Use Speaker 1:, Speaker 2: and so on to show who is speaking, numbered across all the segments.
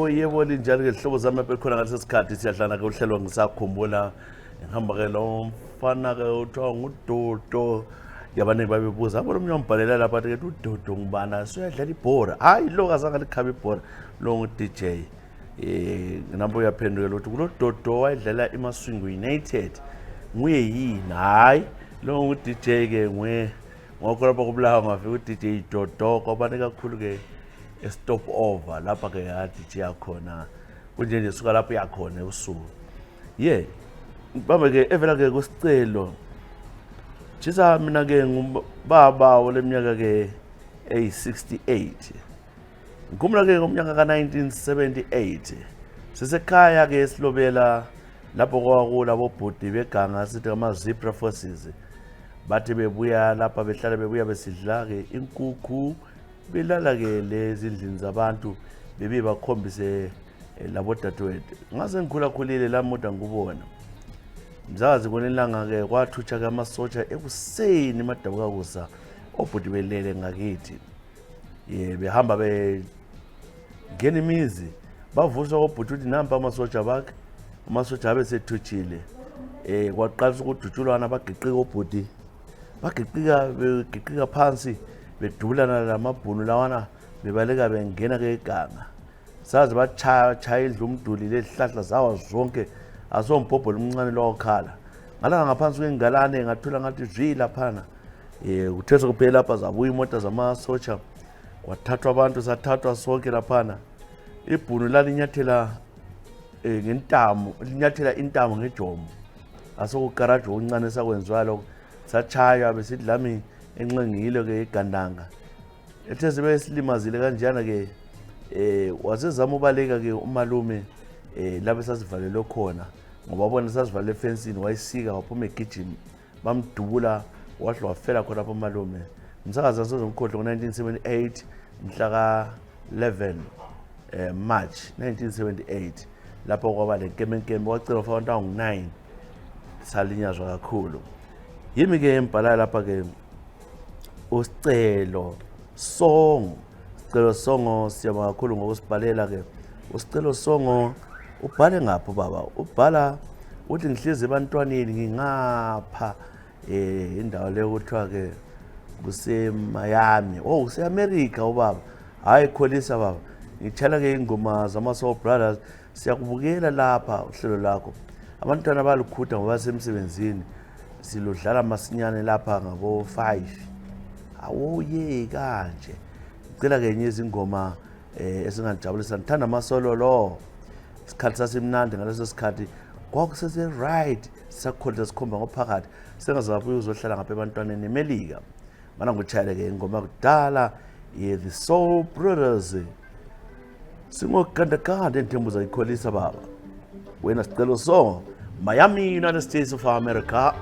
Speaker 1: Yebo linjalo ke hlobo zami bekhona ngaleso sikhathi siyadlana ke uhlelo ngisakhumbula ngihamba ke lo mfana ke uthiwa nguDodo yabaningi babebuza abona umnye wambhalela lapha ke uDodo ngibana suyadlala ibhola hayi lo kazange likhaba ibhola lo ngu-DJ nginambo uyaphendukela ukuthi kulo Dodo wayedlala iMaswingo United nguye yini hayi lo ngu-DJ ke nguye ngokho lapha kubulawa ngafika uDJ Dodo kwabane kakhulu ke stop over lapha ke ya DJ yakhona kunje suka lapho yakhona usuku bamba ke evela ke kusicelo Tshisa mina ke ngubaba oleminyaka ke 68 ngikhumbula ke ngomnyaka ka1978 sisekhaya ke silobela lapho kwakula bobhudi beganga sithi ama zebra forces bathi bebuya lapha behlala bebuya besidla ke inkukhu belala ke lezi ndlini zabantu bebe bakhombise labo dadewethu ngase ngikhula khulile la moda ngubona mzazi konelanga ke kwathutsha ke amasotsha ekuseni madabuka kusa obhudi belele ngakithi behamba ngena imizi bavuswa obhudi uthi namba amasotsha bakhe amasotsha abe sethuthile kwaqalisa ukudutshulwana bagiqika obhudi begiqika phansi bedubulana lamabhunu lawana bebaleka bengena ke eganga sazi bachaya idlumduli lezihlahla zawa zonke asombhobho lomncane lokhala ngalanga ngaphansi kwengalane ngathola ngathi zwi laphana kuthethwa kuphela lapha zabuya imota zamasotsha kwathathwa abantu sathathwa sonke laphana ibhunu lalinyathela ngentamo linyathela intamo ngejomo asokugaraje okuncane sakwenziwa lokho sachaya besithi lami enqengile ke igandanga ethe sibe silimazile kanjana ke wasezama ubaleka ke umalume lapho sasivalelwe khona ngoba bona sasivalele efensini wayisika waphuma egijima bamdubula wahle wafela khona lapho umalume umsakazi asozomkhohlwa ngo1978 mhla ka 11 March 1978 lapho kwaba lenkemenkeme wacela abantu angu9 salinyazwa kakhulu yimi ke embhala lapha ke usicelo songo siyabonga kakhulu ngokusibhalela ke usicelo songo ubhale ngapho baba ubhala uthi ngihlezi ebantwaneni ngingapha indawo leyo kuthiwa ke kuse Miami kuse America ubaba hayi kholisa baba ngitshela ke ingoma zama Soul Brothers siyakubukela lapha uhlelo lakho abantwana balukhutha ngoba semsebenzini silodlala masinyane lapha ngabo 5 awoye kanje ngicela ke enye izingoma esingajabulisa ngithanda amasolo lo isikhathi sasimnandi ngaleso sikhathi kwakusese right sakholisa sikhomba ngophakathi sengazabuye uzohlala ngapha ebantwaneni eMelika mana ngutshayele ke ingoma kudala the Soul Brothers singokanda enthembuza ikholisa baba wena sicelo songo Miami United States of America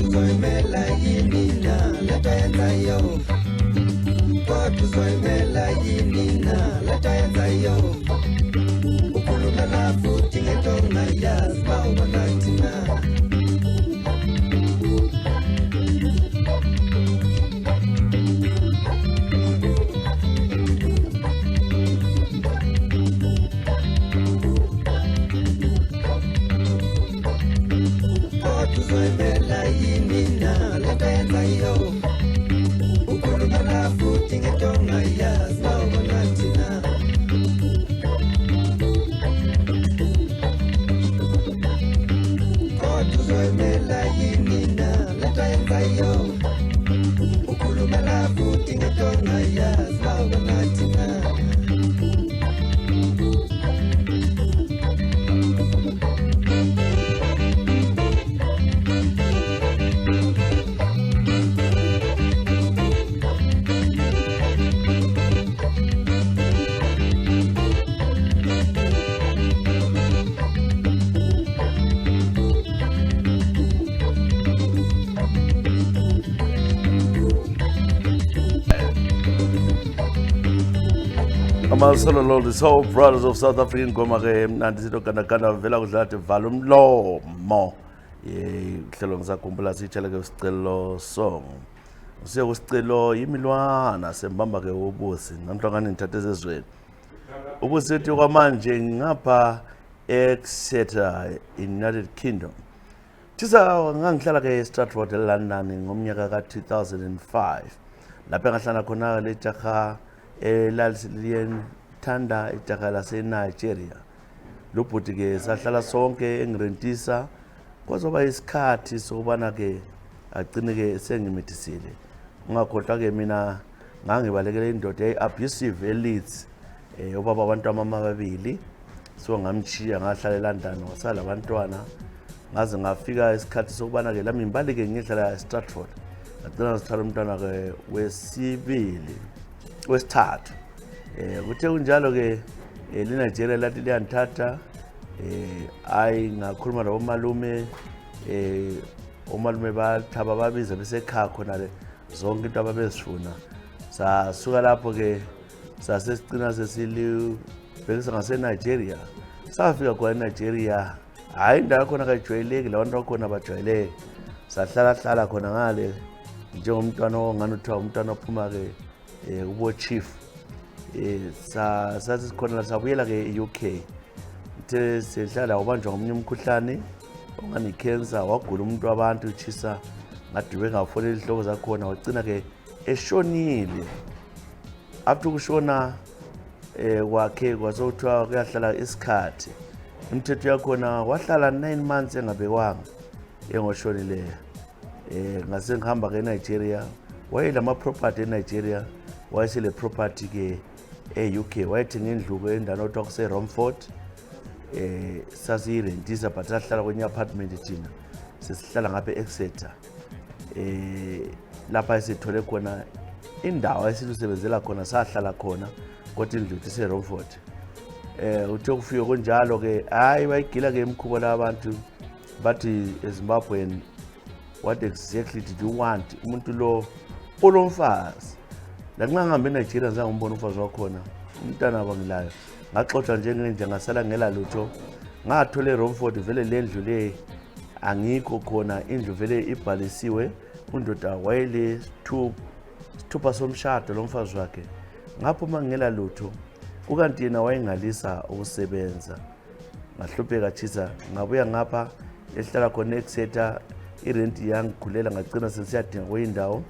Speaker 2: uzoyimela yini na lento yenzayo kodwa uzoyimela yini na lento yenzayo ukhuluma la futhi ngento ongayazi bawubona thina uzoyimela yini na lento yenzayo ukhuluma la futhi ngento ongayazi bawubona thina kodwa uzoyimela yini na lento yenzayo ukhuluma la futhi ngento ongayazi bawubona thina
Speaker 1: Amasololo, the Soul Brothers of South African Gomake mnandi sito gandaganda vela kudlala thi vala umlomo uhlelo Ngisakhumbula sitshela ke usicelo song usiye kusicelo yimilwana sembamba ke ubusi namhlangane ngithathe ezweni ubusi ethi kwamanje ngapha Exeter United Kingdom Tshisa ngangihlala ke Stratford eLondon ngomnyaka ka 2005 lapha ngahlala khona le jaha elalisiyen thanda ijaha lase Nigeria lobhuti ke sahlala sonke engirentisa kwazoba isikhathi sokubana ke agcine ke sengimedisile ungakhohlwa ke mina ngangibalekele indoda eabusive elites ubaba abantu amama babili so ngamchiya ngahlala eLondon wasala abantwana ngaze ngafika isikhathi sokubana ke lami imbaleke ngihlala eStratford ngagcina sithatha umntwana ke wesithathu kuthe kunjalo ke leNigeria lathi liyanthatha ayi ngakhuluma nabo omalume bathaba babiza besekhaya khona le zonke into ababezifuna sasuka lapho ke sasesicina sesilibhekisa ngaseNigeria safika kwa eNigeria hayi indawo khona kayijwayeleki labantu bakhona bajwayeleke sahlala khona ngale njengomntwana ongani uthiwa umntwana ophuma ke kubo chief sathi sikhona sabuyela ke eUK uthe sehlala ubanjwa ngomunye umkhuhlane ongani cancer wagula umuntu wabantu Tshisa ngadiwe ngafonela ihloko zakhona wagcina ke eshonile after kushona kwakhe kwasothiwa kuyahlala isikhathi imithetho yakhona wahlala 9 months engabekwanga engoshonileyo ngase ngihamba ke eNigeria wayelama property eNigeria wayesele property ke eUK wayethenga indlu ke endaweni othiwa kuse Romford sasiyirentisa but sahlala kwenye apartment thina sesihlala ngapha eExeter lapha esithole khona indawo esisebenzela khona sahlala khona kodwa indlu ise Romford uthe kufike konjalo ke hayi bayigila ke imkhubo labantu bathi eZimbabwe what exactly did you want umuntu lo olomfazi la ngihambe eNigeria ngizombona umfazi wakhona umntana abangilayo ngaxoxa njengenje ngasala ngela lutho ngathola eRomford vele lendlu le angikho khona indlu vele ibhalisiwe undoda wayele sithupha somshado lomfazi wakhe ngapho mangela lutho ukanti yena wayengalisa ukusebenza ngahlupheka Tshisa ngabuya ngapha ehlala khona eExeter irent yangikhulela ngagcina sesiyadinga kwindawo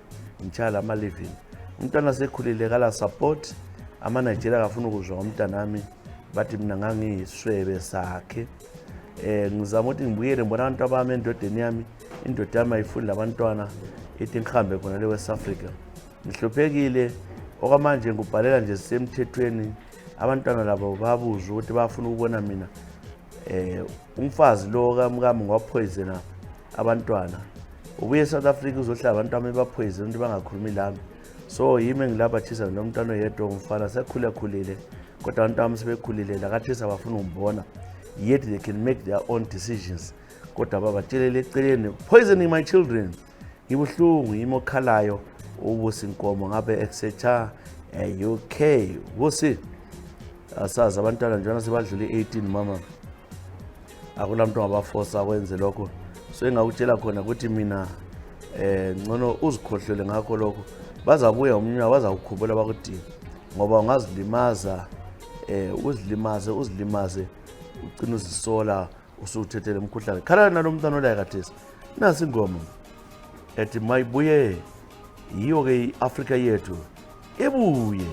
Speaker 1: ngichala ama living umntwana sekhulile kala support ama Nigeria akafuna ukuzwa umntana nami bathi mina ngangiyiswebe sakhe ngizama ukuthi ngibuyele ngibona abantu abami endodeni yami indoda yami ayifuni labantwana ithi ngihambe khona le West Africa ngihluphekile okwamanje ngubhalela nje semthethweni abantwana labo babuza ukuthi bafuna ukubona mina umfazi lo kamkami ngwapoisona abantwana ubuye eSouth Africa uzohlala abantu amebapoison ukuthi bangakhulumi lami so yimi ngilapha Tshisa nomntwana yedwa umfana sekhulile kodwa abantu bami sebekhulile la kaThisa bafuna ukubona yet they can make their own decisions kodwa babatshelele eceleni poisoning my children Ngibuhlungu yimi okhalayo ubusi Nkomo ngabe Exeter UK. Busi asazi abantwana njalo sebadlule 18 mama. Akunamuntu ongabaforce akwenze lokho. So engakutshela khona ukuthi mina ngcono uzikhohlele ngakho lokho. Bazabuya umnyaka bazawukhumbula bakudinga ngoba ungazilimaza uzilimaze ugcina uzisola usuthethele umkhuhlane. Khala nalomntana olayo kathesi. Nasi ingoma ethi mayibuye yiyo ke iAfrika yethu ebuye.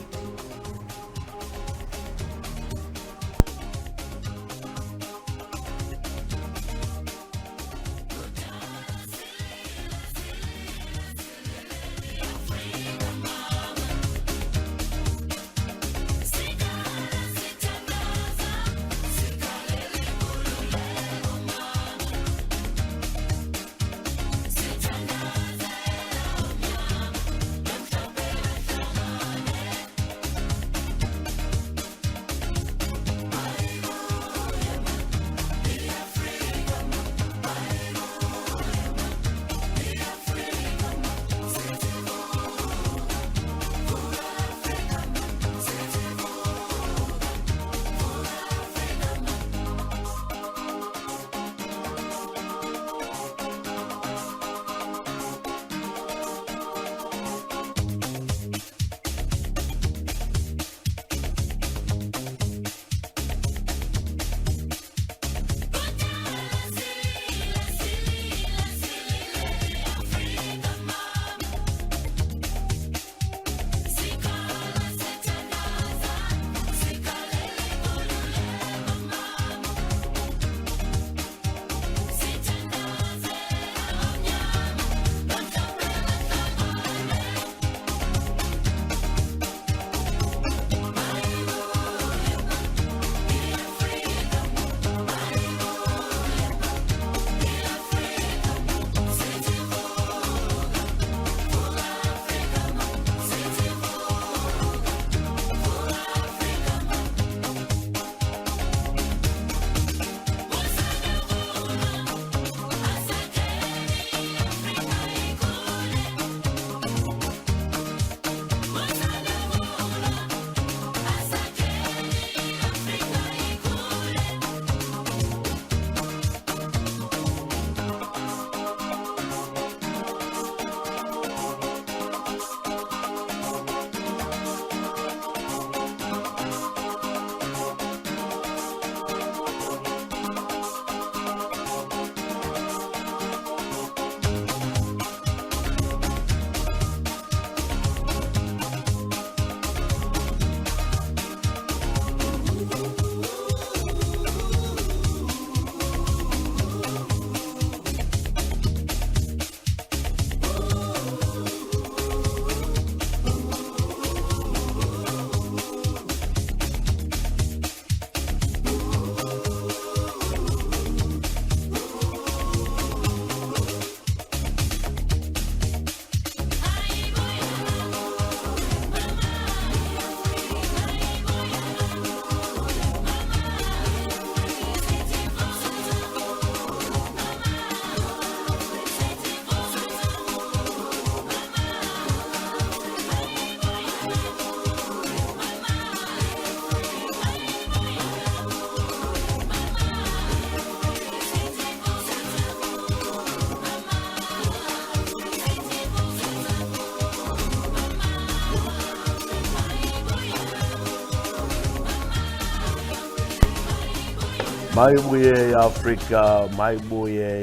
Speaker 1: Mayibuye Africa,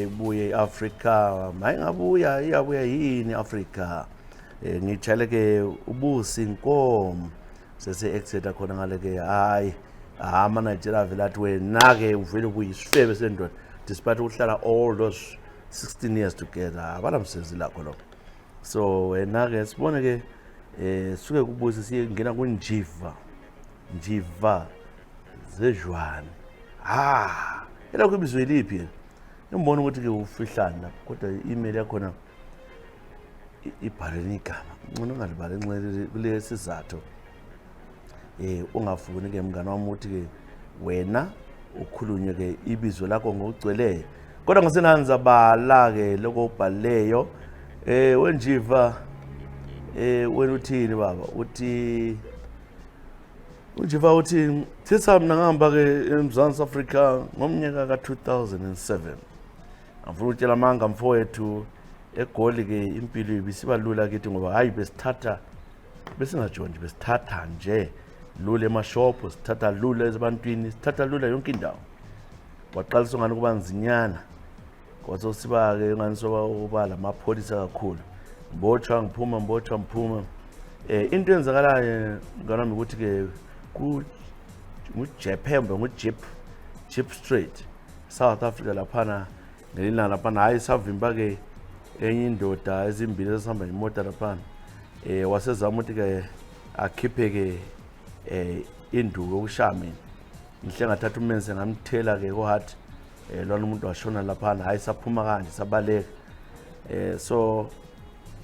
Speaker 1: ibuye Africa, mayingabuya iyabuya yini Africa. Ngitshale ke ubusi Nkomo sese Exeter khona ngale ke hayi ama Nigeria vele athi wena ke uvele kuyisifebe sendoda despite uhlala all those 16 years together abanamsebenzi lakho lo. So wena ke sibone ke suke kubusi siye ngena kunjiva zejwane. Ela kubizo eliphi ngibona ukuthi ke ufihlana kodwa i-email yakhona ibhaleni igama ngcono ungalibhala enxele kule sizathu ungafuni ke mngane wami ukuthi ke wena ukhulunywe ke ibizo lakho ngokugcweleyo kodwa ngasenanza bala ke lokho ubhaleyo Wenjiva wena uthini baba uthi unjiva uthi Tshisa mina ngihamba ke eMzansi Afrika ngomnyaka ka2007 ngifuna ukutshela amanga mfowethu eGoli ke impilo ibisibalula kithi ngoba hayi besithatha besingajonji besithatha nje lula emashophu sithatha lula ezibantwini sithatha lula yonke indawo waqalisa ngani kuba nzinyana kwathi siba ke ngani soba uba lamapholisa kakhulu mbotshwa ngiphuma into enzakalayo nganami ukuthi ke Jeep Street South Africa laphana ngelina laphana hayi savimba ke enye indoda ezimbili ezihamba ngemoto laphana wasezama ukuthi ke akhiphe ke induku yokushaya mina ngihle ngathatha umenze ngamthela ke kohat lona umuntu washona laphana hayi saphuma kanje sabaleka so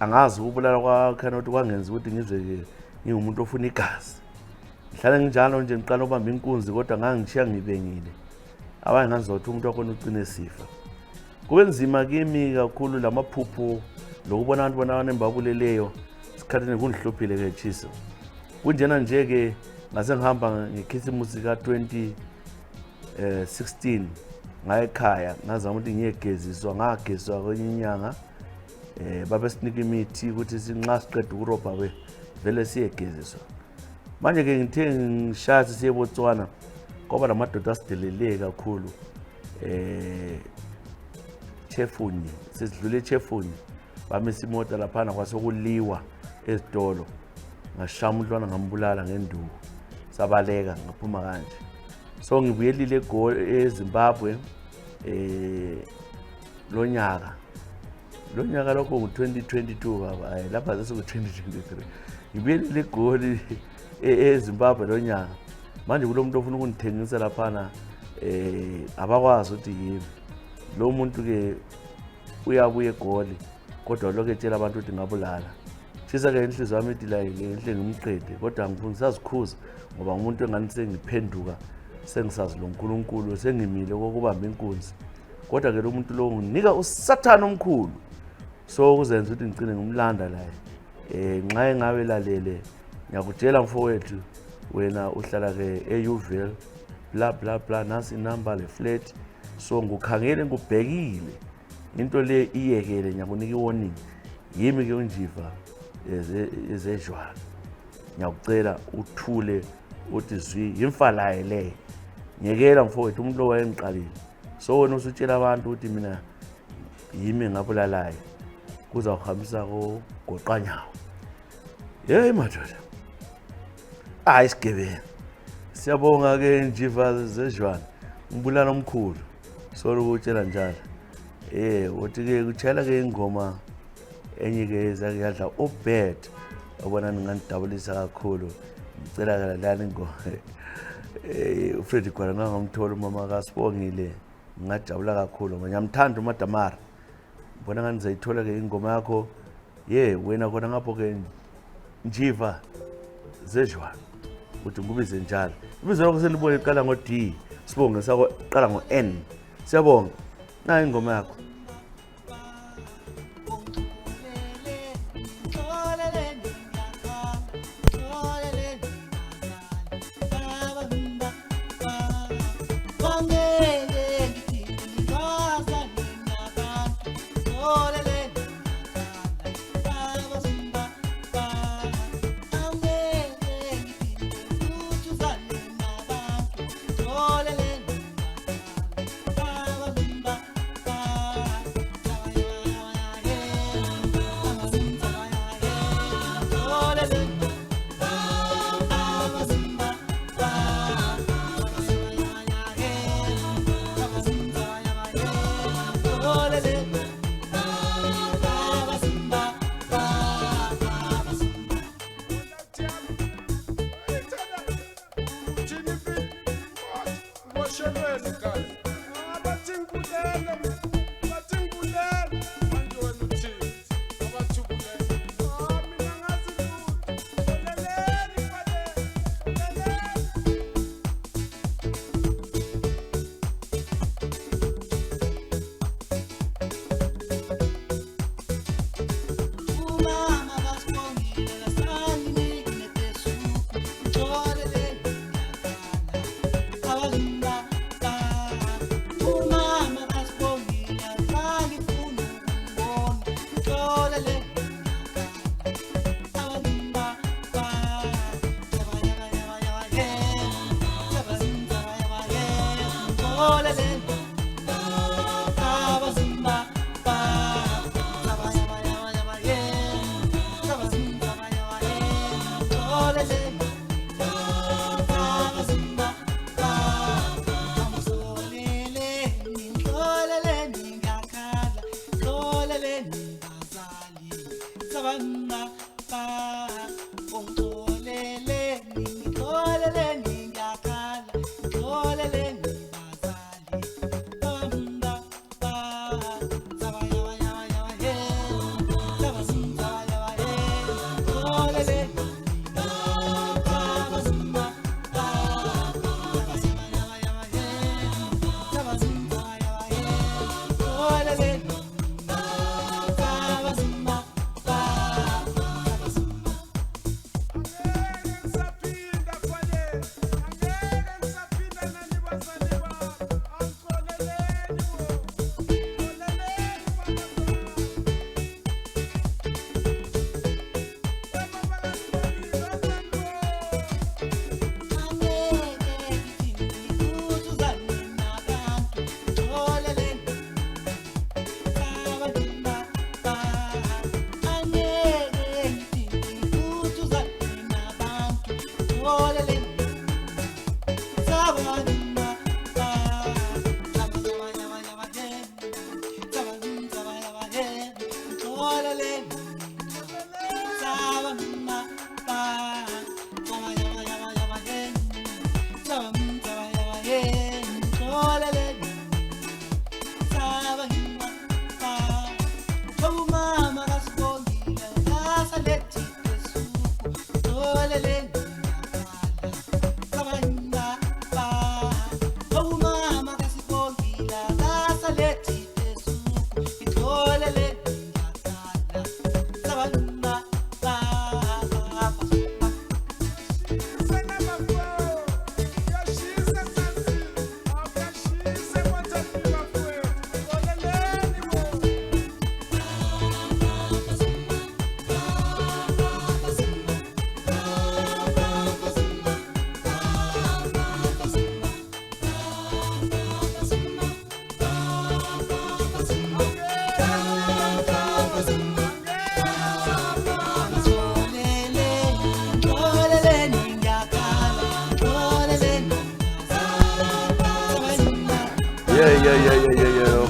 Speaker 1: angazi ukubulala kwakhona ukuthi kwangenza ukuthi ngizwe ke ngingumuntu ofuna igazi ngihlale nginjalo nje ngiqala ubamba inkunzi kodwa ngangishiya ngibengile abanye ngazothi umuntu wakhona ucine sifa kube nzima kimi kakhulu lamaphupho lokubona abantu bona embabuleleyo sikhathini kungihlophile ke Tshisa kunjena nje ke ngase ngihamba ngekhisimusi ka2016 ngaye ekhaya ngazama ukuthi ngiyegeziswa ngageziswa kwenye inyanga babe sinika imithi ukuthi sinxa siqeda ukurobha vele siyegeziswa manje ke ngithe ngishaya siye eBotswana ngoba lamadoda asidelele kakhulu Chefunyi sesidlule eChefunyi bamisa imota laphana kwasokuliwa ezitolo ngashaya umntwana ngambulala ngenduku sabaleka ngaphuma kanje so ngibuyelile eGoli eZimbabwe lo nyaka lokho ngu2022 baba hayi lapha seku2023 ngibuyelile eGoli eZimbabwe lo nyaka manje kulomuntu ofuna ukungithengisa laphana abakwazi ukuthi yimi lo muntu ke uyabuya eGoli kodwa lokho etshela abantu ukuthi ngabulala Tshisa ke inhliziyo yami ithi la inhle ngimqede kodwa ngifuna sazikhuza ngoba umuntu engani sengiphenduka sengisazi lo uNkulunkulu sengimile kokubamba inkunzi kodwa ke lo muntu lo nginika uSathane omkhulu so kuzenza ukuthi ngicine ngimlanda la nxa engabe lalele ngiyakutshela mfowethu wena uhlala ke eUville bla bla bla nasi inamba le flat so ngukhangele ngubhekile into le iyekele ngiyakunika iwarning yimi ke unjiva ezejwana ngiyakucela uthule uthi zwi imfalaye le nyekela mfowethu umuntu lo wayengiqalile so wena usutshela abantu ukuthi mina yimi ngabulalayo kuzawuhambisa kogoqanyawo hey madoda isigebengu siyabonga ke njiva zejwana umbulala omkhulu so ukutshela njalo uthi ke kuchela ke ingoma enye ke ezake yadla obed obona ngandabulisa kakhulu ngicela lana ingoma uFreddy Gwala ngamthola umama kaSibongile ngajabula kakhulu ngoba ngiyamthanda uMadamara ngibona ngani zayithola ke ingoma yakho wena khona ngapho ke njiva zejwana uthi ngubize njalo ibizo lakho selibone iqala ngo-D sibonge saqala ngo-N siyabonga nayo ingoma yakho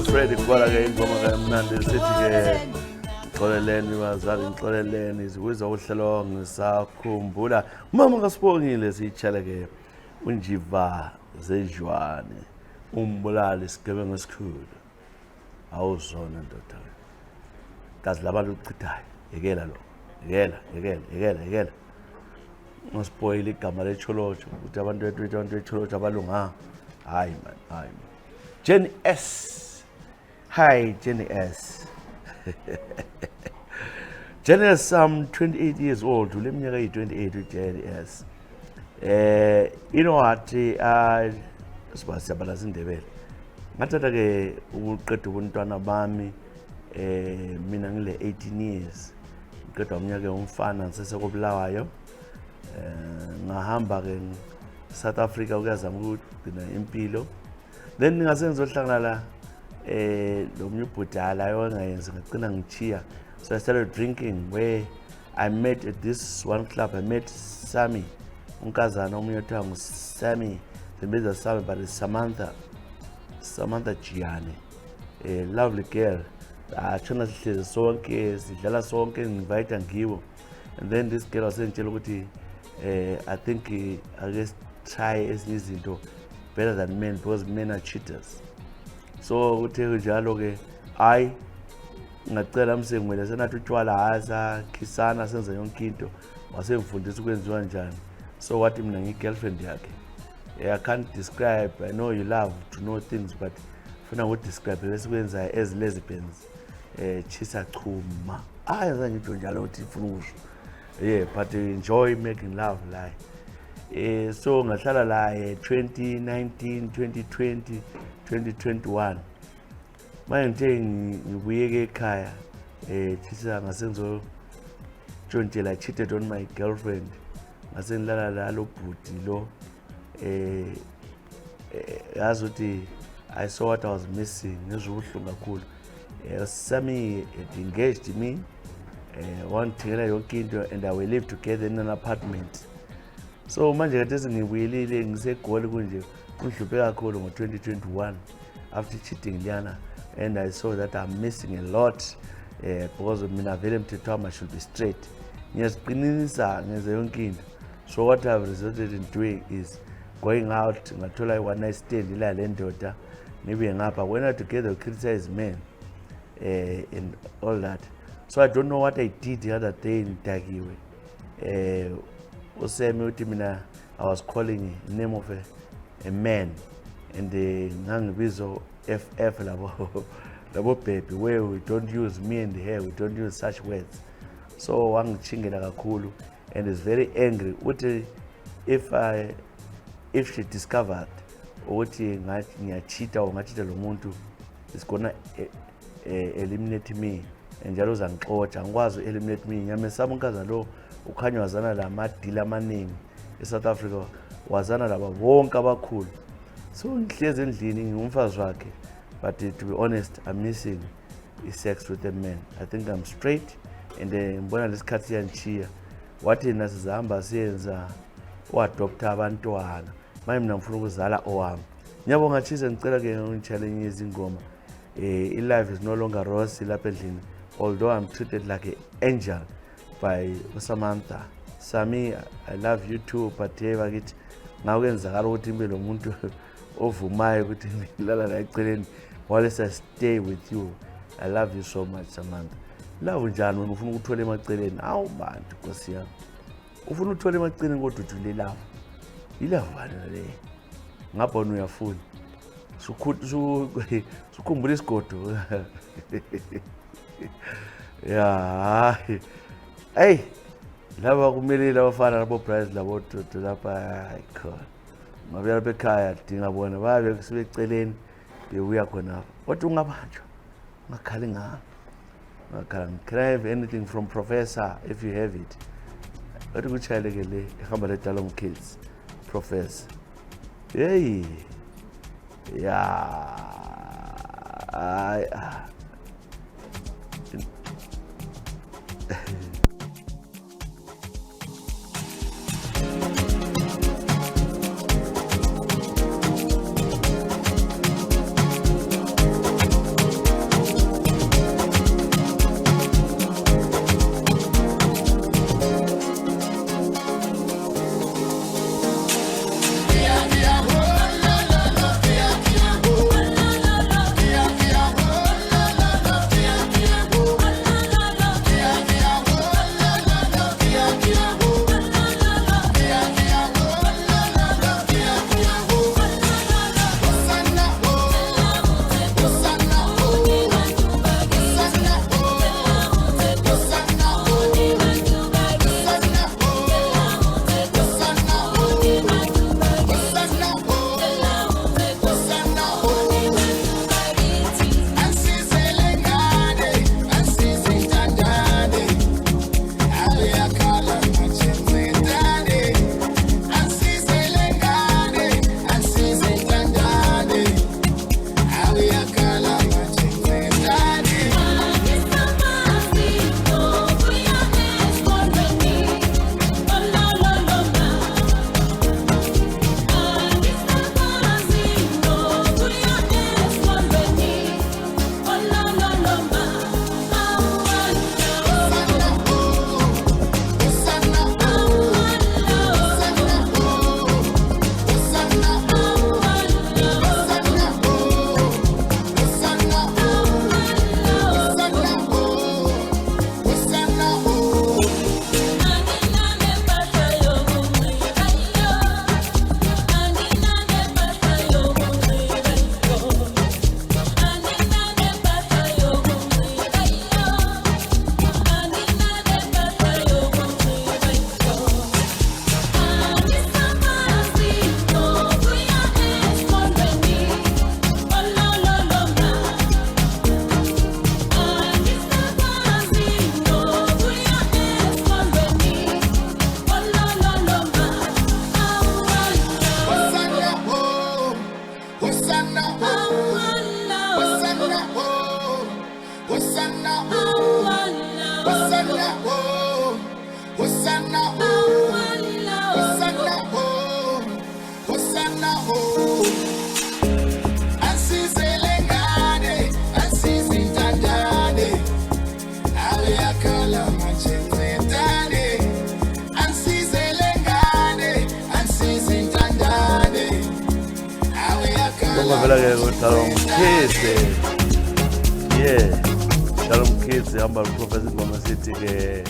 Speaker 1: Freddy kwala-ke ingoma kamnandi sithi-ke ngixoleleni bazali ngixoleleni zikwiza uhlelo ngisakhumbula mama kaSibongile siyitshele-ke unjiva zejwane umbulali isigebengu esikhulu awuzona ndoda kazi labantu ukuchithayo yekela lo yekela ngospoyile igama lecholotsho ukuthi abantu becholotsho abalunga hayi man Jenny S. Hi, Jenny S. Jenny S, I'm 28 years old. Let me get 28 with Jenny S. You know what? Sibasiyabala sindebele. Ngathatha ke ukuqeda ubuntwana bami mina ngile 18 years. Ngqeda umnyaka umfana ngisesekobulawayo. Ngahamba ke South Africa ukuyazama ukugcina impilo. Then ngingasengizohlangana la lo myubhudala ayengayenza ngicina ngichiya. So I started drinking where I met at this one club. I met Sammy, unkazana omunye othiwa nguSammy, simbiza Sammy but it's Samantha Gianni, a lovely girl. Achona sihlezi sonke sidlala sonke ngivite ngiwo. And then this girl wasentshela ukuthi I think I just try ezinye izinto better than men because men are cheaters. So uthe njalo ke hayi ngacela msengwele senathi utshwala hasa khisana senza yonke into wasengifundisa ukwenziwa njani. So wathi mina ngigirlfriend yakhe. I can't describe. I know you love to know things but funa ukudescribe bese kwenza as lesbians Tshisa chuma ayenza ngito njalo uthi ufuna ukusho. Yeah, but enjoy making love like. So ngahlala la 2019, 2020, 2021. Manje ngithe ngibuyeke ekhaya Tshisa ngasenzo Jontshela cheated on my girlfriend. Ngasengilala la lo bhuti lo yazi ukuthi I saw what I was missing ngezubuhlungu kakhulu. Sammy engaged me wanthengela yonke into and I will live together in an apartment. So manje kade sengibuyelile ngisegoli kunje kunhluphe kakhulu ngo2021 after cheating liyana and I saw that I'm missing a lot because mina vele mthetho wami I should be straight. Ngiyaziqinisa ngenze yonke into. So what I've resulted in doing is going out, ngathola one night stand ila le ndoda, nibuye ngapha. When I together criticize men and all that. So I don't know what I did the other day in Dagiwe. Usemi uthi mina I was calling the name of a man, and ngangibizo FF labo baby, where we don't use me and her, we don't use such words. So wangichingela kakhulu, and is very angry. Uthi if she discovered ukuthi ngiyachita or ngachita lo muntu, is gonna eliminate me, and njalo uzangixotsha ngikwazi eliminate me. Nyamesaba unkaza lo ukhanya wazana la madila amaningi eSouth Africa, wazana laba bonke abakhulu. So ngihlezi endlini ngumfazi wakhe, but to be honest, I'm missing sex with a man. I think I'm straight, and ngibona lesikhathi yanchiya wathi nasizahamba siyenza uadopta abantwana, manje mina ngifuna ukuzala owami. Ngiyabonga Tshisa, ngicela ke ngichallenge izingoma. Life is no longer rosy lapha endlini, although I'm treated like an angel by Samantha. Sami, I love you too, but bakithi ngawenzakala ukuthi impilo umuntu ovumayo ukuthi ngilala la eceleni while I stay with you. I love you so much, Samantha. Love njani wena ufuna ukuthola emaceleni? Awu bantu Nkosi yami. Ufuna ukuthola emaceleni kodwa uthule love. Ilove bani le? Ngabona uyafuna. Sukhumbula isigodo. Yeah. Hey, laba kumele labafana labo prize labo toto lapha ikhona. Ngabe lapha ekhaya dingabona babe sebeceleni bebuya khona. Kodwa ungabanjwa. Ngakhali ngami. Can I have anything from Professor if you have it? What do you tell me? Ehamba le Dalom Kids, Professor. Hey, yeah. Ungavela-ke uShalom Mkhize. Yeah. Shalom Mkhize hamba uprofessor ngoma sithi-ke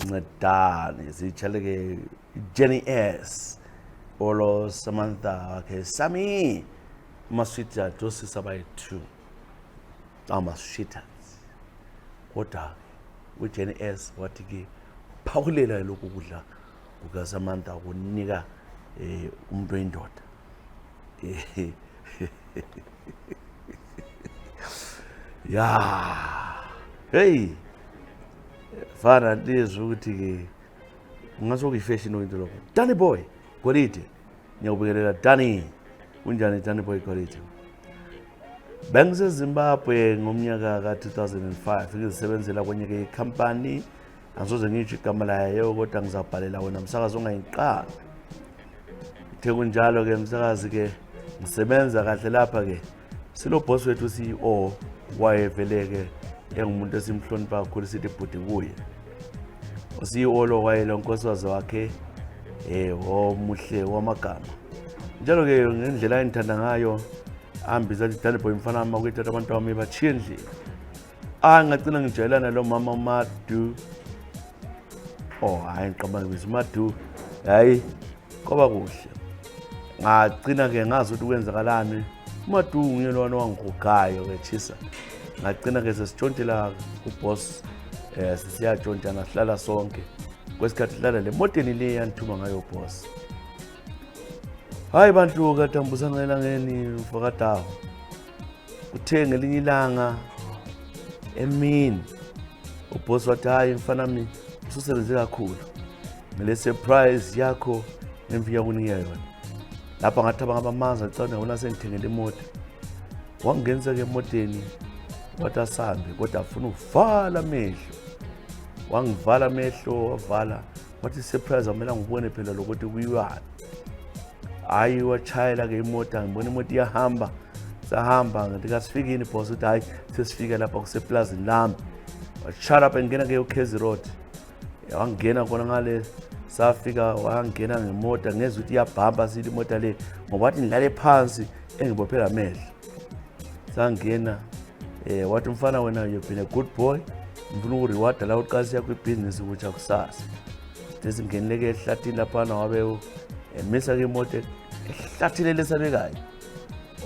Speaker 1: ncedani sitshale-ke Jenny S. Olo Samantha wakhe Sami maswita dosisa bayi-2 amaswita kodwa uJenny S wathi-ke phawulela lokhu kudla kukaSamantha kunika umuntu oyindoda. Ya hey fana lizwe ukuthi-ke ungaso kuyifashion into lokho. Danny Boy Golide ngiyawubekelela Danny. Kunjani Danny Boy Golide? BengiseZimbabwe ngomnyaka ka-2005 ngizisebenzela kwenye-ke ikhampani angisoze ngisho igama layo kodwa ngizabhalela wena msakazi ongayiqala. Ithe kunjalo-ke msakazi-ke ngisebenza kahle lapha-ke silo boss wethu CEO wayevele-ke engumuntu esimhlonipha kakhulu sithi bhuti kuye. CEO lo wayelo nkosikazi wakhe omuhle wamagama. Njalo-ke ngendlela engithanda ngayo ambiza athi Danny Boy mfana wami ukuyithatha abantu bami bachiye endlini. Ngagcina ngijayelana lo mama Madu. Hayi ngiqamba ngibiza uMadu. Hayi kwaba kuhle. Ngagcina-ke ngazi ukuthi kwenzakalani. uMadu nguyena wangihugayo-ke Tshisa. Ngagcina-ke sesitshontela kuboss sisiyatshontshana sihlala sonke. Kwesikhathi sihlala le moteni le yanithuma ngayo boss. Hayi bantu katambusana elangeni mfakadaho. Uthe ngelinye ilanga emini uboss wathi hayi mfana mi ususebenze kakhulu. Ngile surprise yakho emfika kunika yona. Lapha ngathaba ngabamanzi ngicela ngibona sengithengele imoto. Wangenza-ke emoteni wathi asambe kodwa afuna ukuvala amehlo. Wangivala amehlo wavala wathi surprise amela ngibone phela lokuthi kuyiwani. Hayi wachayela-ke imoto ngibona imoto iyahamba sahamba ngathi kasifikini boss uthi hayi sesifika lapha kuseplazini lami. Washara up engena-ke uKezi Road. Wangena khona ngale safika wangena ngemoto ngezwe ukuthi iyabhamba sithi imoto le ngoba wathi ngilale phansi engibophela amehlo. Sangena wathi mfana wena you've been a good boy. Ngifuna ukureward la uqasi yakho ibusiness ukuthi akusasa. Sesingenile-ke ehlathini laphana wabe emisa-ke imoto ehlathile lesabekayo.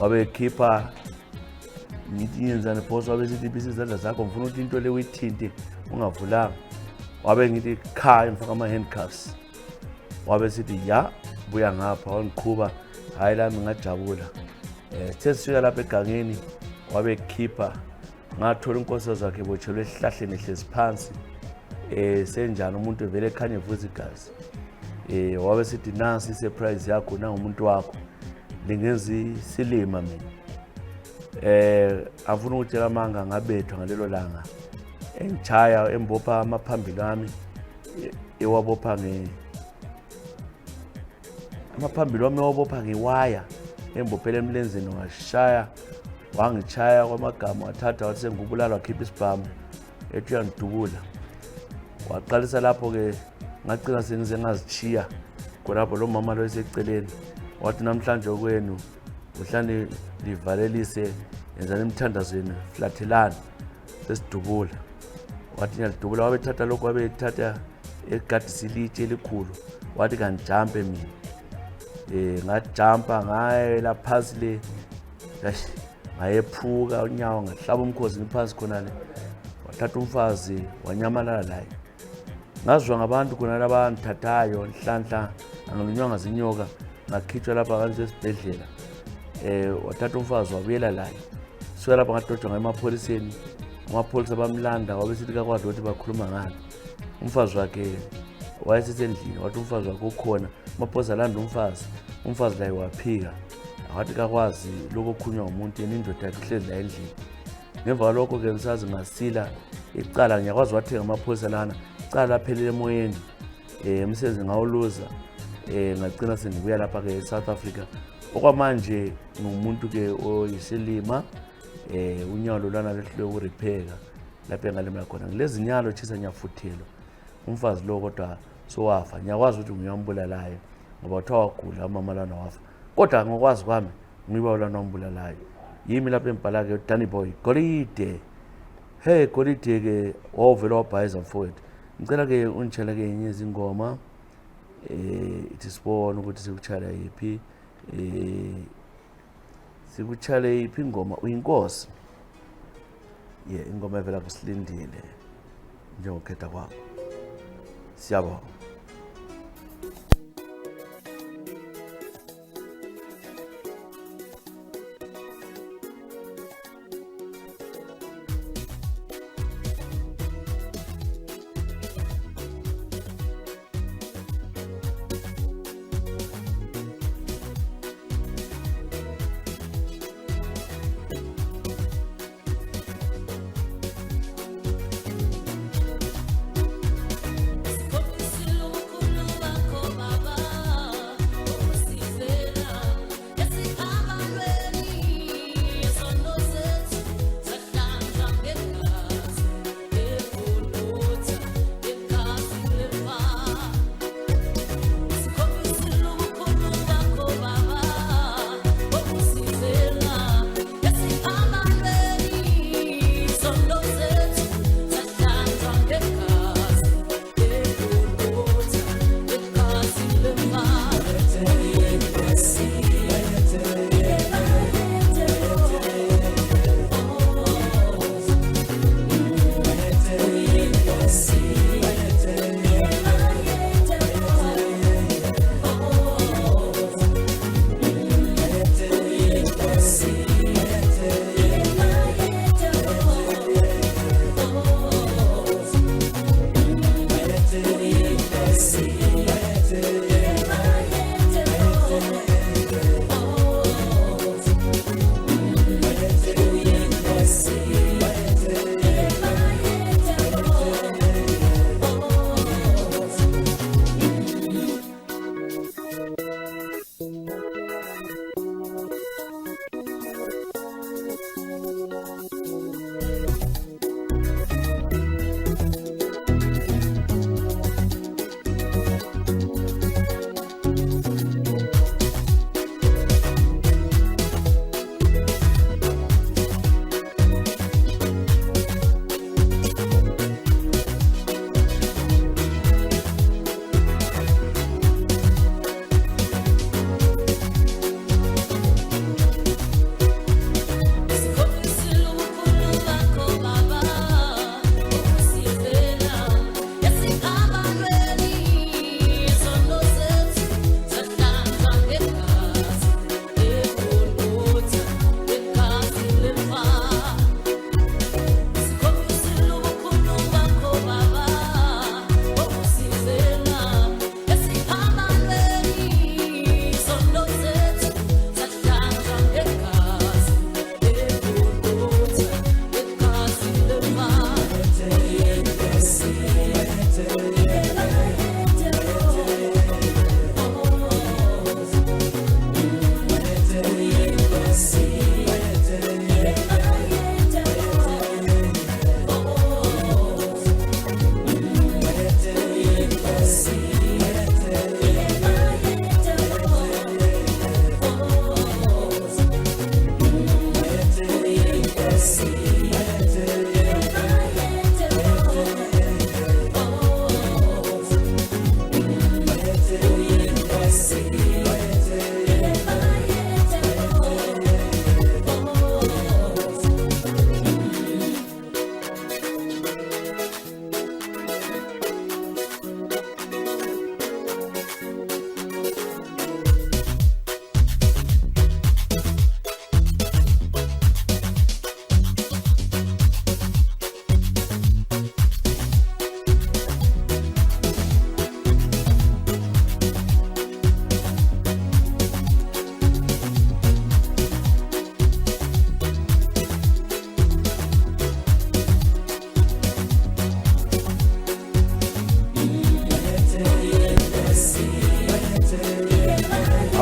Speaker 1: Wabe ekhipha ngithi yenzani boss wabe sithi ibisi izandla zakho ngifuna ukuthi into le uyithinte ungavulanga. Wabe ngithi cha ngifaka ama-handcuffs. Wabe sithi ya buya ngapha wangiqhuba hayi lami ngajabula. Sithe sifika lapha egangeni wabe ekhipha ngathola inkosikazi zakhe botshelwe esihlahleni ehlezi phansi. Senjani umuntu vele ekhanye evuza igazi. Wabe sithi nansi surprise yakho nangumuntu wakho. Lingenza isilima mina. Afuna ukutshela amanga ngabethwa ngalelo langa. Engichaya embopha amaphambili ami ewabopha amaphambili wami ewabopha ngewaya embophela emlenzeni washaya wangichaya kwamagama wathatha wathi sengubulala wakhipha isibhamu ethi uyangidubula. Waqalisa lapho-ke ngagcina sengize ngazichiya khonapho lo mama lo eseceleni wathi namhlanje kwenu uhlale livalelise yenzani emthandazweni flathelana sesidubula. Wathi ngiyalidubula wabe ethatha lokho wabe ethatha egadisi ilitshe elikhulu wathi kanjampe mina. Ngajampa ngayela phansi le ngayephuka unyawo ngahlaba umkhosi ngiphansi khonale. Wathatha umfazi wanyamalala laye. Ngazwa ngabantu khonale abangithathayo nhlanhla angilunywanga zinyoka ngakhitshwa lapha kanje esibhedlela. Wathatha umfazi wabuyela laye. Suka lapha ngadojwa ngemapholiseni. Amapholisa bamlanda wabe sithi kakwazi ukuthi bakhuluma ngani. Umfazi wakhe wayesesendlini wathi umfazi wakhe ukhona. Amapholisa alanda umfazi laye waphika. Wathi kakwazi lokho okhunywa ngumuntu yena indoda yakhe ihlezi la endlini. Ngemva kwalokho-ke msazi ngasila icala ngiyakwazi wathenga amapholisa lana. Icala laphelele emoyeni. Umsebenzi ngawuluza. Ngagcina sengibuya lapha-ke eSouth Africa. Okwamanje ngumuntu-ke oyisilima. Unyawo lana lehlule ukuripheka lapha engalimala khona. Ngilezi nyalo Tshisa nyafuthelwa. Umfazi lo kodwa sowafa. Ngiyakwazi ukuthi ngiyambulalayo ngoba uthiwa wagula umama lana wafa. Kodwa ngokwazi kwami ngibawula nombulalayo yimi lapha embhala ke Danny Boy Golide. Hey Golide ke ovela wabhayiza mfowethu. Ngicela ke unitshela ke inye izingoma ithi sibone ukuthi sikutshala yipi sikuchale yipi ingoma uyinkosi. Ingoma evela kusilindile njengokhetha kwakho. Siyabonga.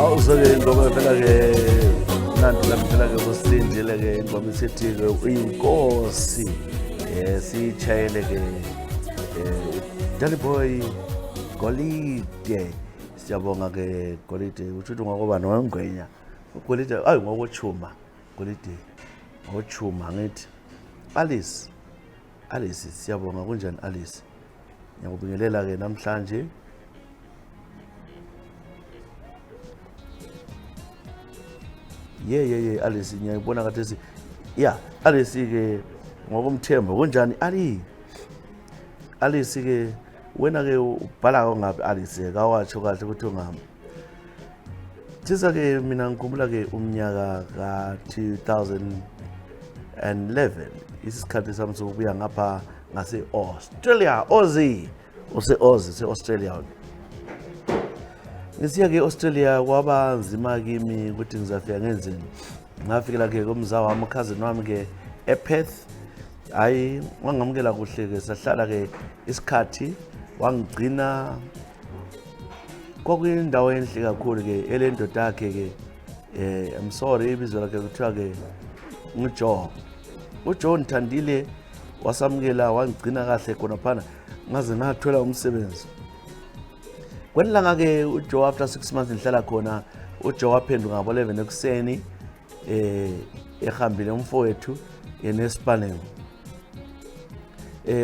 Speaker 1: awusoke ingoma phela ke mnandi phela ke kusindile ke ingoma isithi ke uyinkosi siyitshayele ke Danny Boy Golide. Siyabonga ke Golide, uthi ungakuba nongwenya ugolide ayi ngokuchuma golide ngokuchuma ngithi Alice siyabonga kunjani Alice ngiyakubingelela ke namhlanje ye Alice ngiyayibona kathesi Alice ke ngokumthemba kunjani Alice ke wena ke ubhala ngapi Alice kawatsho kahle ukuthi ungami Tshisa ke mina ngikhumbula ke umnyaka ka 2011 isikhathi sami sokubuya ngapha ngase Australia se-Australia ngisiya ke Australia kwaba nzima kimi ukuthi ngizafika ngenzeni ngafikela ke kumzawa wami cousin wami ke ePerth hayi wangamukela kuhle ke sahlala ke isikhathi wangigcina kwakuyindawo enhle kakhulu ke elendoda yakhe ke I'm sorry ibizo lakhe kuthiwa ke uJoe Nthandile wasamukela wangigcina kahle khona phana ngaze ngathola umsebenzi kwenilanga ke uJoe after 6 months nihlala khona uJoe waphenduka ngabo 11 ekuseni ehambile umfowethu eNespaneng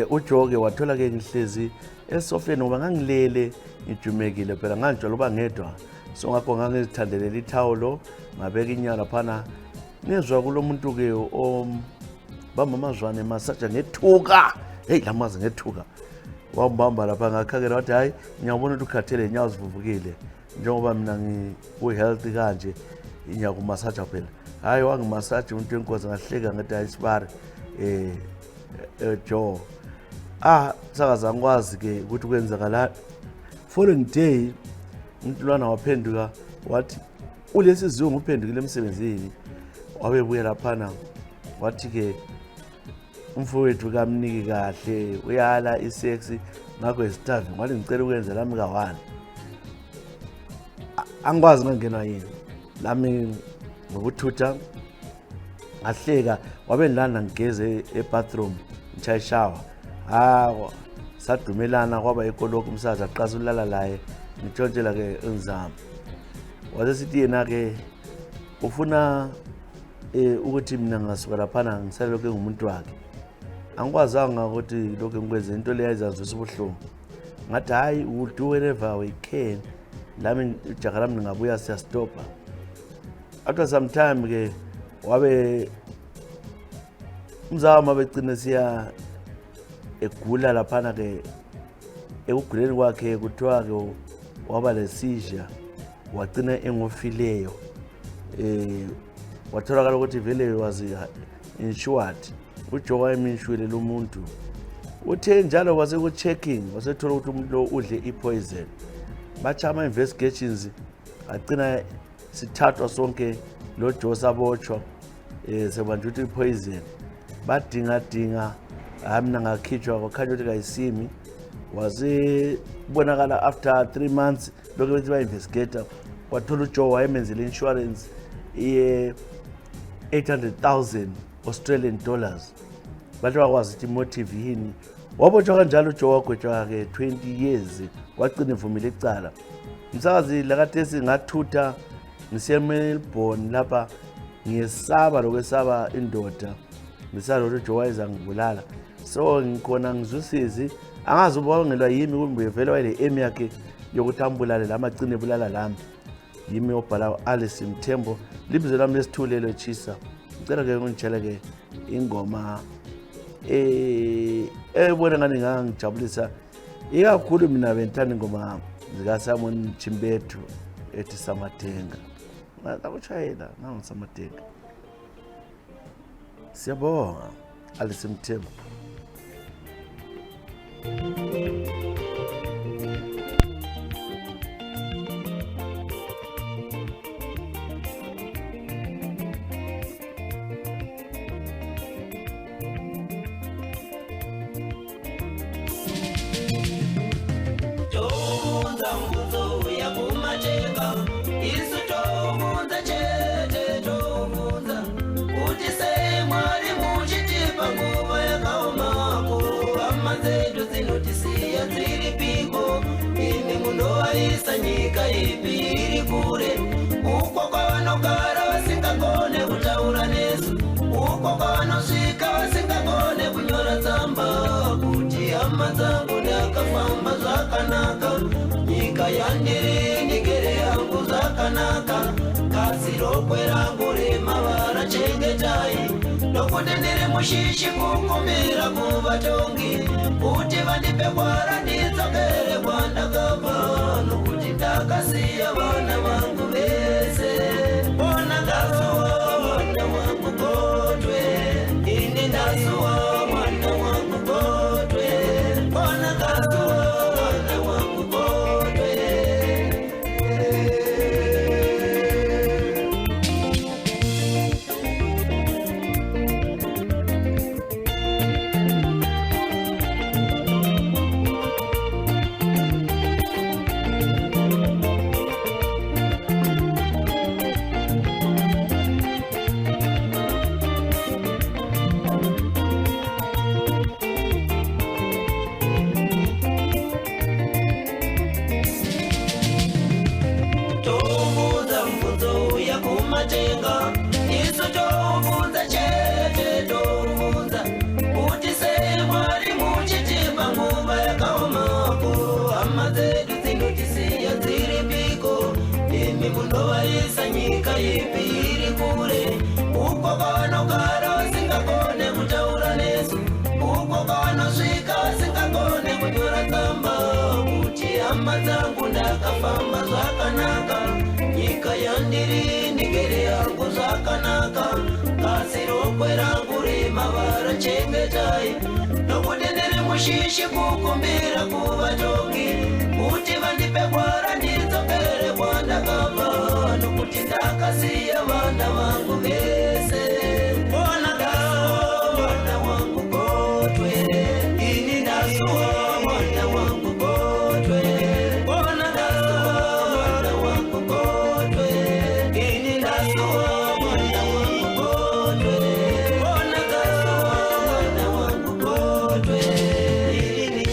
Speaker 1: uJoe ke wathola ke ngihlezi esofeni ngoba ngangilele ngijumekile phela nganjalo uba ngedwa so ngakho ngangizithandelela ithawulo ngabeka inyala phana nezwa kulomuntu ke bamamazwane masaja ngethuka lamazi ngethuka wambamba lapha ngakhakela wathi hayi ngiyabona ukuthi ukhathele inyawo zivuvukile njengoba mina ngiku-healthy kanje ngiyakumasaja phela hayi wangimasaja umuntu wenkosi ngahleka ngathi hayi sibari Joe sakaza ngikwazi ke ukuthi kwenzakala following day umntwana waphenduka wathi ulesi zungu uphendukile emsebenzini wabebuya laphana wathi ke umfowethu kamniki kahle uyala isex ngakho isitavi ngathi ngicela ukwenza lami ka1 angikwazi ngangena yini lami ngokuthutha ngahleka wabe nilana ngigeze ebathroom ngitshaya shower sadumelana kwaba ekoloku umsaza aqasa ulala laye ngitshontshela ke engizama waze sithi yena ke ufuna ukuthi mina ngasuka laphana ngisalelo ke ngumuntu wakhe angikwazanga ukuthi lokho ngikwenze into leyo izazwisa ubuhlungu ngathi hayi we'll do whatever we can lami ijaga lami ngabuya siyastopa after some time ke wabe umzama becine siya egula laphana ke ekuguleni kwakhe kuthiwa ke waba le-seizure wagcina engofileyo watholakala ukuthi vele was insured uJoe wayeminshwile lo muntu uthe njalo kwasekuchecking wasethola ukuthi umuntu lo udle ipoison bacha ama-investigations agcina sithathwa sonke lo Joe sabotshwa sebanjwe ukuthi ipoison badinga mina ngakhitshwa kwakhanya ukuthi kayisimi waze bonakala after 3 months lokho bethi ba-investigator wathola uJoe wayemenzele insurance iye 800,000 Australian dollars bathi wakwazi ukuthi motive yini wabotshwa kanjalo uJoe wagwetshwa ke 20 years wagcina evumile icala umsakazi lakatesi ngathutha ngisiya eMelbourne lapha ngiyesaba lokwesaba indoda ngisala ukuthi uJoe wayezangibulala so ngikhona ngizwisizi angazi ubangelwa yimi kumbe vele wayele aim yakhe yokuthi ambulale lama agcine ebulala lami yimi obhala Alice Mthembo libizo lami lesithulelo Tshisa ngicela ke ngitshele ke ingoma ebona ngani ngangijabulisa ikakhulu mina bengithanda ingoma zika Simon Chimbethu ethi Samatenga ngakushayela nangisamatenga siyabonga Alice Mthembo
Speaker 2: nyika ipiri kure uko kwavanogara wasingakone kutaura nesu, uko kwanosvika wasingakone kunyora tsamba kuti hama dzangu ndakafamba zvakanaka, nyika yandiri ndigere yangu zvakanaka, kasi rokwe rangu remavara chengetai, nokuti ndiri mushishi kukumbira kuvatongi kuti vandipe kwara ndidzokere kwandakabva, nokuti ndakasiya vana vangu vese. Bona ndasuwa mwana wangu Kotwe, ini ndasuwa mwana wangu Kotwe, bona ndasuwa mwana wangu Kotwe. Kumatenga isu tovunza chete tovunza kuti sei Mwari muchitima nguva yakaomapo, hama dzedu dzinotisiya dziri piko, imi munovaisa nyika ipi iri kure, uko kwavanogara vasingakone kutaura nesu, uko kwavanosvika vasingakone kunyora tsamba kuti hama dzangu ndakafamba zvakanaka, nyika yandiri ndigere yangu zvakanaka, kasi rokwe rangu remavara chengetai, nokuti ndiri mushishi kukumbira kuvatongi kuti vandipe kwara ndidzokere kwandakabva, nokuti ndakasiya vana vangu vese. Bona ndasuwa mwana wangu Kotwe, ini ndasuwa mwana wangu Kotwe, bona ndasuwa mwana wangu Kotwe, ini ndasuwa mwana wangu Kotwe, bona ndasuwa mwana wangu Kotwe, ini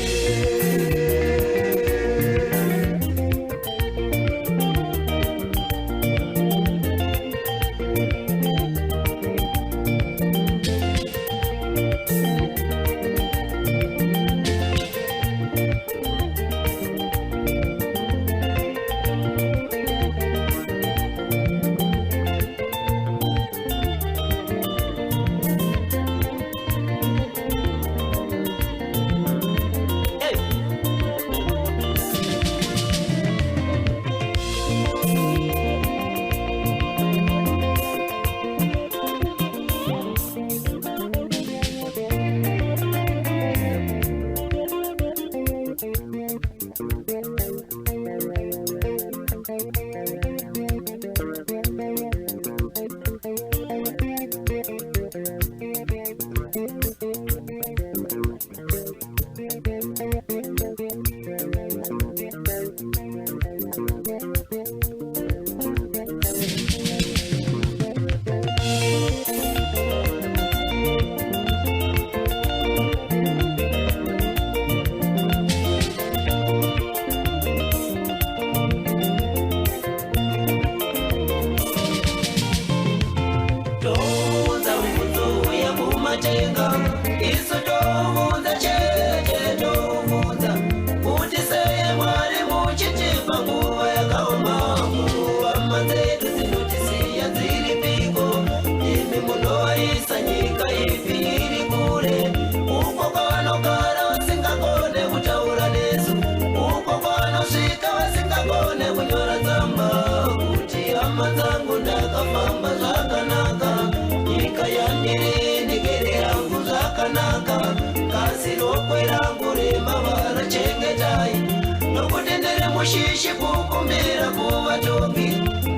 Speaker 2: mushishi kukumbira kuvatongi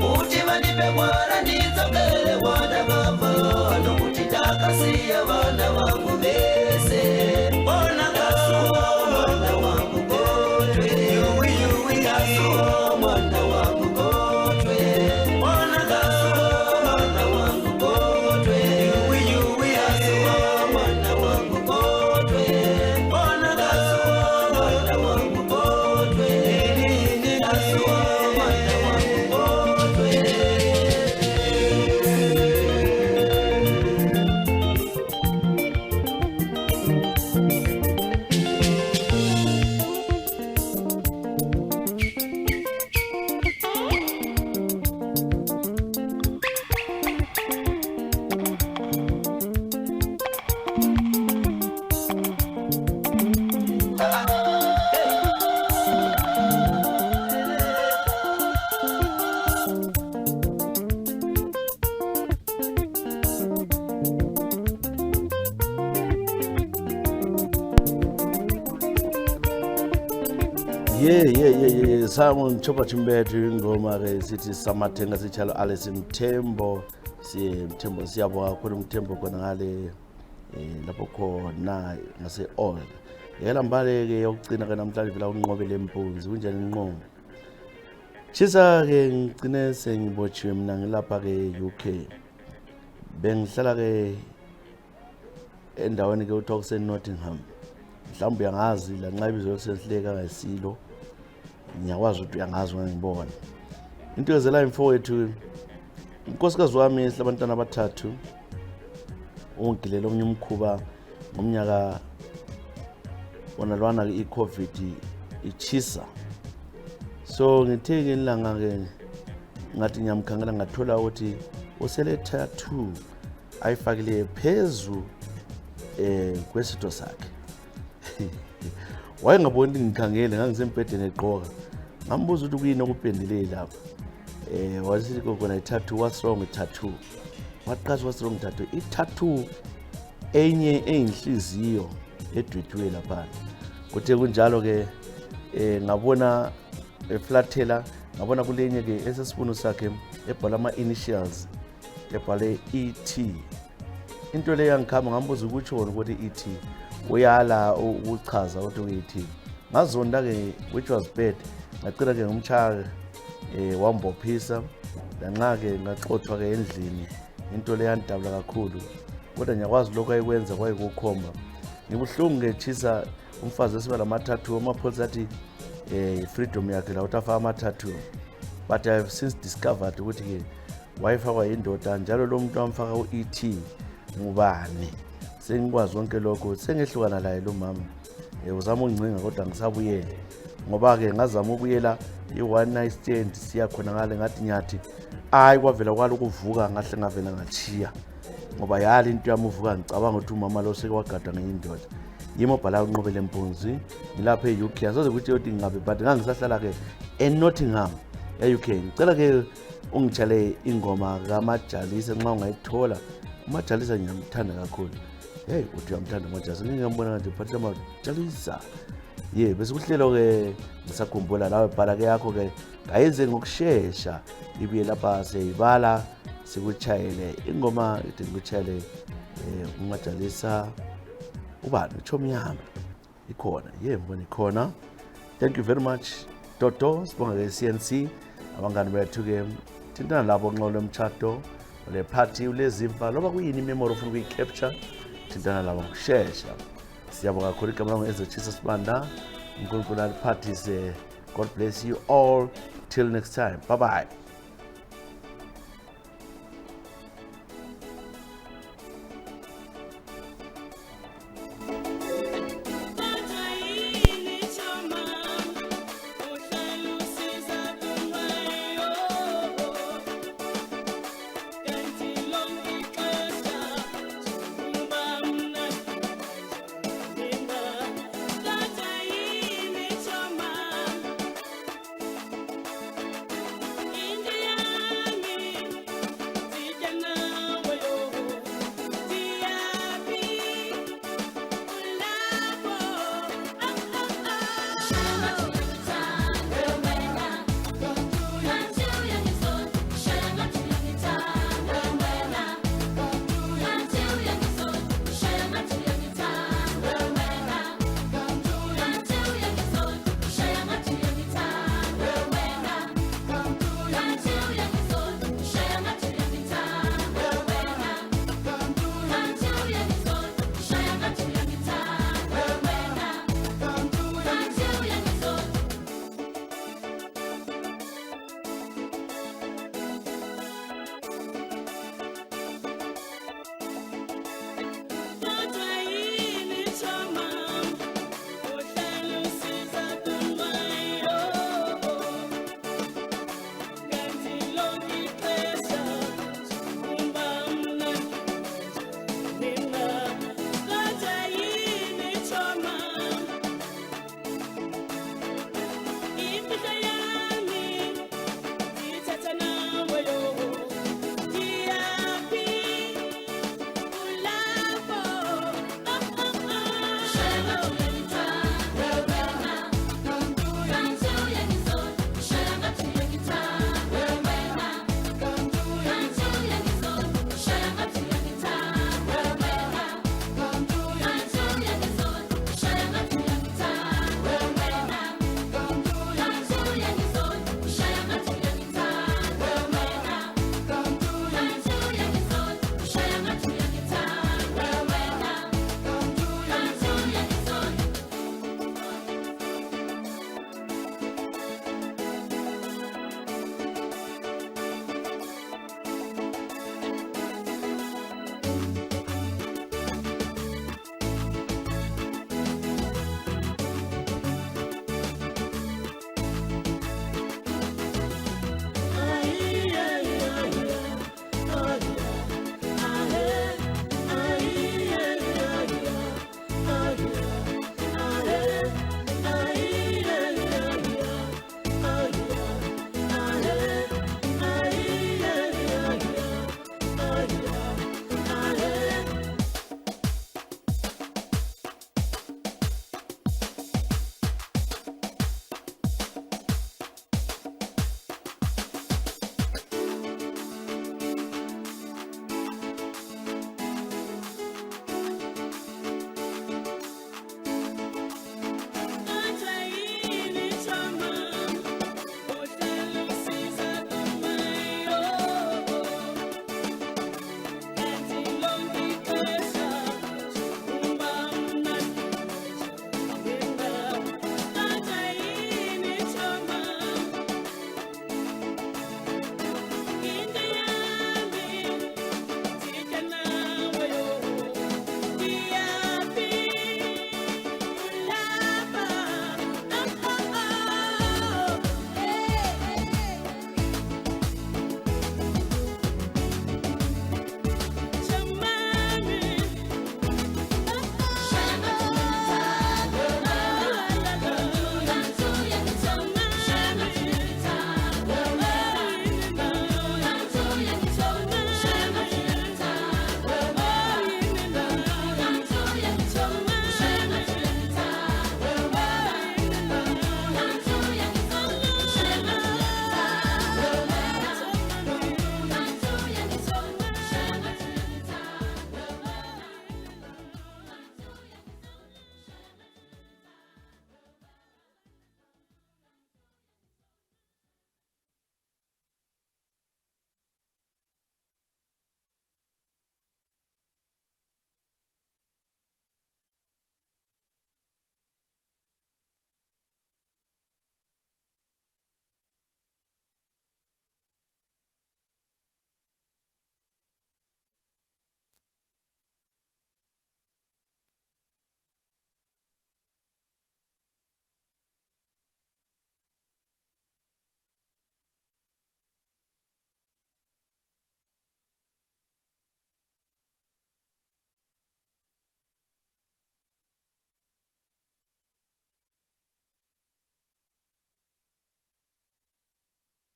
Speaker 2: kuti vandipe kwara ndidzokere kwandakabva, nokuti ndakasiya vana vangu vese. Bona ndasuwa mwana wangu Kotwe, ndasuwa mwana wangu Kotwe, bona ndasuwa mwana wangu Kotwe, ndasuwa mwana wangu Kotwe, bona ndasuwa mwana wangu Kotwe, ndasuwa mwana
Speaker 1: Yeah. Simon Chopa Chimbetu ingoma ke sithi samathenga sitshalo Alice Mthembo. Mthembo siyabonga kakhulu Mthembo khona ngale lapho khona ngase all. Yela mbale ke yokugcina ke namhlanje phela unqobe lempunzi kunjani inqobo. Tshisa ke ngicine sengibotshiwe mina ngilapha ke UK. Bengihlala ke endaweni ke uthiwa kuse Nottingham. Mhlawumbe uyangazi la nxa ibizo lokusehleka ngesilo. Ngiyakwazi ukuthi uyangazi ngibona. Into ezela imfowethu unkosikazi wami silabantwana abathathu. Ungilele omnye umkhuba ngomnyaka wonalwana iCovid ichisa. So ngithe ngelanga ke ngathi ngiyamkhangela ngathola ukuthi usele tattoo ayifakile phezulu kwesitho sakhe. Wayengaboni ngikhangele ngangisembhedeni egqoka. Ngambuza ukuthi kuyini okupendileyo lapha. Wasithi khona tattoo, what's wrong with tattoo? What's wrong with tattoo? I-tattoo enye eyinhliziyo edwetshwe lapha. Kuthe kunjalo ke ngabona eflathela ngabona kulenye ke esesibunu sakhe ebhala ama-initials ebhale ET. Into le yangikhamba ngambuza ukuthi ukuthi ET uyala ukuchaza ukuthi uyithi. Ngazonda ke which was bad. Ngacela ke ngumchaka wambophisa lanxa ke ngaxothwa ke endlini. Into le yandabula kakhulu. Kodwa ngiyakwazi lokho ayikwenza kwayikukhomba. Ngibuhlungu ke Tshisa umfazi esiba lama-tattoo amapholisa athi freedom yakhe la utafa ama-tattoo. But I have since discovered ukuthi ke wayefakwa yindoda njalo lo muntu amfaka u-ET ngubani. Sengikwazi konke lokho sengehlukana laye lo mama. Uzama ungcinga kodwa ngisabuyele ngoba ke ngazama ukuyela i-one night stand siya khona ngale ngathi nyathi hayi kwavela kwalokuvuka ngahle ngavela ngachiya ngoba yali into yamuvuka ngicabanga ukuthi umama lo sekwagada ngeyindoda. Yimo bhala unqobele impunzi ngilapha eUK asoze ukuthi yoti ngabe but ngangisahlala ke eNottingham eUK. Ngicela ke ungitshale ingoma kaMajalisa nxa ungayithola. uMajalisa ngiyamthanda kakhulu. Hey uthi uyamthanda uMajalisa ngingambona kanje phatha uMajalisa. Bese kuhlelo ke ngisakhumbula lawe bhala ke yakho ke ayenze ngokusheshsha ibuye lapha seyibala sikuchayele ingoma ithi ngikuchayele uMajalisa ubani uChomyama ikhona mbona ikhona. Thank you very much Toto sibonga ke CNC abangani bethu ke thintana labo nqolo umchato le party ulezimfa loba kuyini memory ufuna ukuyicapture thintana labo ngokusheshsha. Siyabonga kakhulu igama lami Ezra Tshisa Sibanda. uNkulunkulu parties. God bless you all till next time. Bye bye.